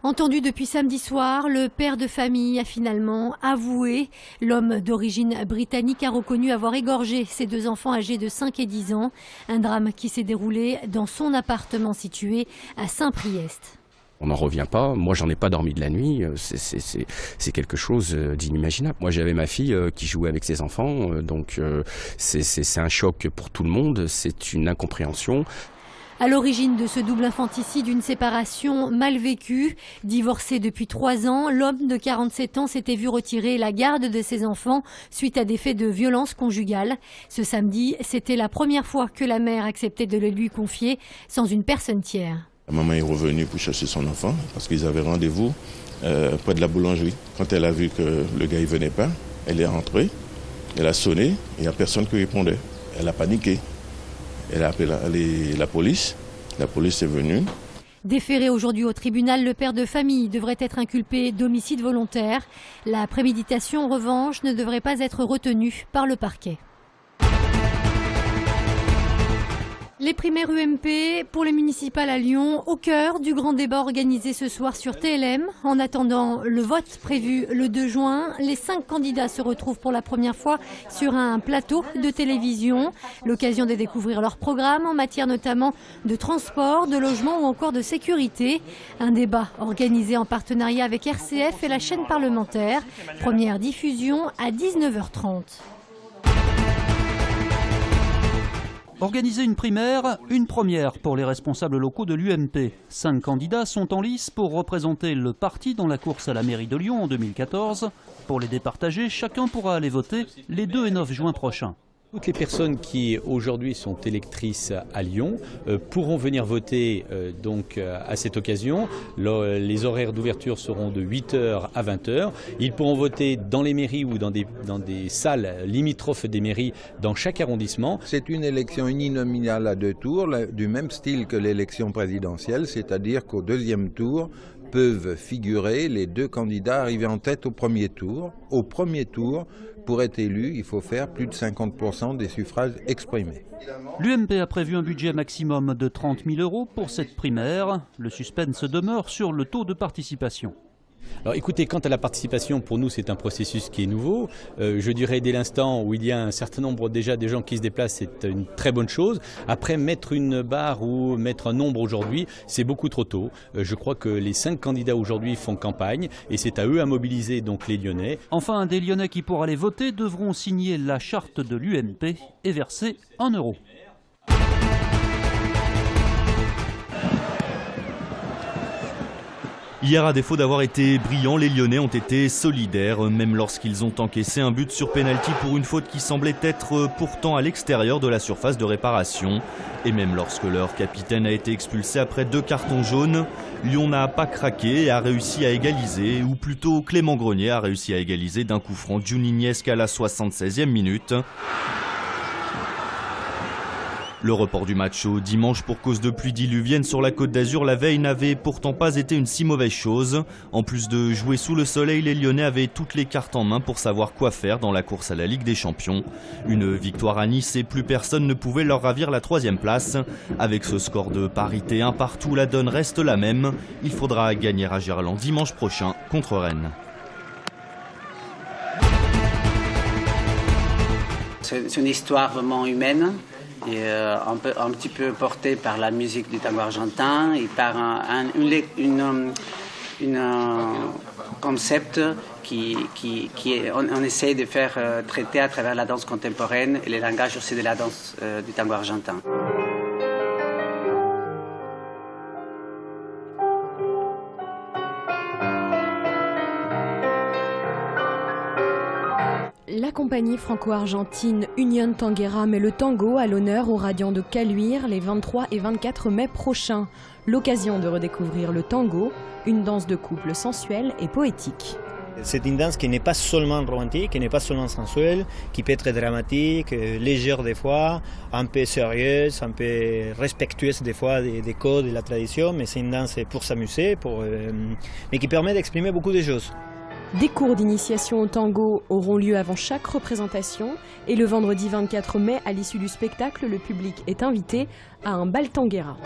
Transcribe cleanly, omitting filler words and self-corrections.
Entendu depuis samedi soir, le père de famille a finalement avoué. L'homme d'origine britannique a reconnu avoir égorgé ses deux enfants âgés de 5 et 10 ans. Un drame qui s'est déroulé dans son appartement situé à Saint-Priest. On n'en revient pas. Moi, j'en ai pas dormi de la nuit. C'est quelque chose d'inimaginable. Moi, j'avais ma fille qui jouait avec ses enfants. Donc, c'est un choc pour tout le monde. C'est une incompréhension. À l'origine de ce double infanticide, une séparation mal vécue. Divorcé depuis 3 ans, l'homme de 47 ans s'était vu retirer la garde de ses enfants suite à des faits de violence conjugale. Ce samedi, c'était la première fois que la mère acceptait de le lui confier sans une personne tiers. La maman est revenue pour chercher son enfant parce qu'ils avaient rendez-vous près de la boulangerie. Quand elle a vu que le gars ne venait pas, elle est rentrée, elle a sonné et il n'y a personne qui répondait. Elle a paniqué. Elle a appelé la police est venue. Déféré aujourd'hui au tribunal, le père de famille devrait être inculpé d'homicide volontaire. La préméditation, en revanche, ne devrait pas être retenue par le parquet. Les primaires UMP pour les municipales à Lyon, au cœur du grand débat organisé ce soir sur TLM. En attendant le vote prévu le 2 juin, les 5 candidats se retrouvent pour la première fois sur un plateau de télévision. L'occasion de découvrir leur programme en matière notamment de transport, de logement ou encore de sécurité. Un débat organisé en partenariat avec RCF et la chaîne parlementaire. Première diffusion à 19h30. Organiser une primaire, une première pour les responsables locaux de l'UMP. 5 candidats sont en lice pour représenter le parti dans la course à la mairie de Lyon en 2014. Pour les départager, chacun pourra aller voter les 2 et 9 juin prochains. Toutes les personnes qui aujourd'hui sont électrices à Lyon pourront venir voter donc à cette occasion. Les horaires d'ouverture seront de 8h à 20h. Ils pourront voter dans les mairies ou dans des salles limitrophes des mairies dans chaque arrondissement. C'est une élection uninominale à 2 tours, du même style que l'élection présidentielle, c'est-à-dire qu'au 2e tour peuvent figurer les 2 candidats arrivés en tête au premier tour. Au premier tour, pour être élu, il faut faire plus de 50% des suffrages exprimés. L'UMP a prévu un budget maximum de 30 000 € pour cette primaire. Le suspense demeure sur le taux de participation. Alors écoutez, quant à la participation, pour nous c'est un processus qui est nouveau. Je dirais dès l'instant où il y a un certain nombre déjà des gens qui se déplacent, c'est une très bonne chose. Après, mettre une barre ou mettre un nombre aujourd'hui, c'est beaucoup trop tôt. Je crois que les 5 candidats aujourd'hui font campagne et c'est à eux à mobiliser donc les Lyonnais. Enfin, des Lyonnais qui pour aller voter devront signer la charte de l'UMP et verser 1 €. Hier, à défaut d'avoir été brillants, les Lyonnais ont été solidaires, même lorsqu'ils ont encaissé un but sur pénalty pour une faute qui semblait être pourtant à l'extérieur de la surface de réparation. Et même lorsque leur capitaine a été expulsé après 2 cartons jaunes, Lyon n'a pas craqué et a réussi à égaliser, ou plutôt Clément Grenier a réussi à égaliser d'un coup franc Juninesque à la 76e minute. Le report du match au dimanche pour cause de pluie diluvienne sur la Côte d'Azur la veille n'avait pourtant pas été une si mauvaise chose. En plus de jouer sous le soleil, les Lyonnais avaient toutes les cartes en main pour savoir quoi faire dans la course à la Ligue des Champions. Une victoire à Nice et plus personne ne pouvait leur ravir la 3e place. Avec ce score de parité 1 partout, la donne reste la même. Il faudra gagner à Gerland dimanche prochain contre Rennes. C'est une histoire vraiment humaine. Et un petit peu porté par la musique du tango argentin et par un concept on essaie de faire traiter à travers la danse contemporaine et le langage aussi de la danse du tango argentin. La compagnie franco-argentine Unión Tanguera met le tango à l'honneur au Radiant de Caluire les 23 et 24 mai prochains. L'occasion de redécouvrir le tango, une danse de couple sensuelle et poétique. C'est une danse qui n'est pas seulement romantique, qui n'est pas seulement sensuelle, qui peut être dramatique, légère des fois, un peu sérieuse, un peu respectueuse des fois des codes, de la tradition, mais c'est une danse pour s'amuser, mais qui permet d'exprimer beaucoup de choses. Des cours d'initiation au tango auront lieu avant chaque représentation et le vendredi 24 mai, à l'issue du spectacle, le public est invité à un bal tanguera.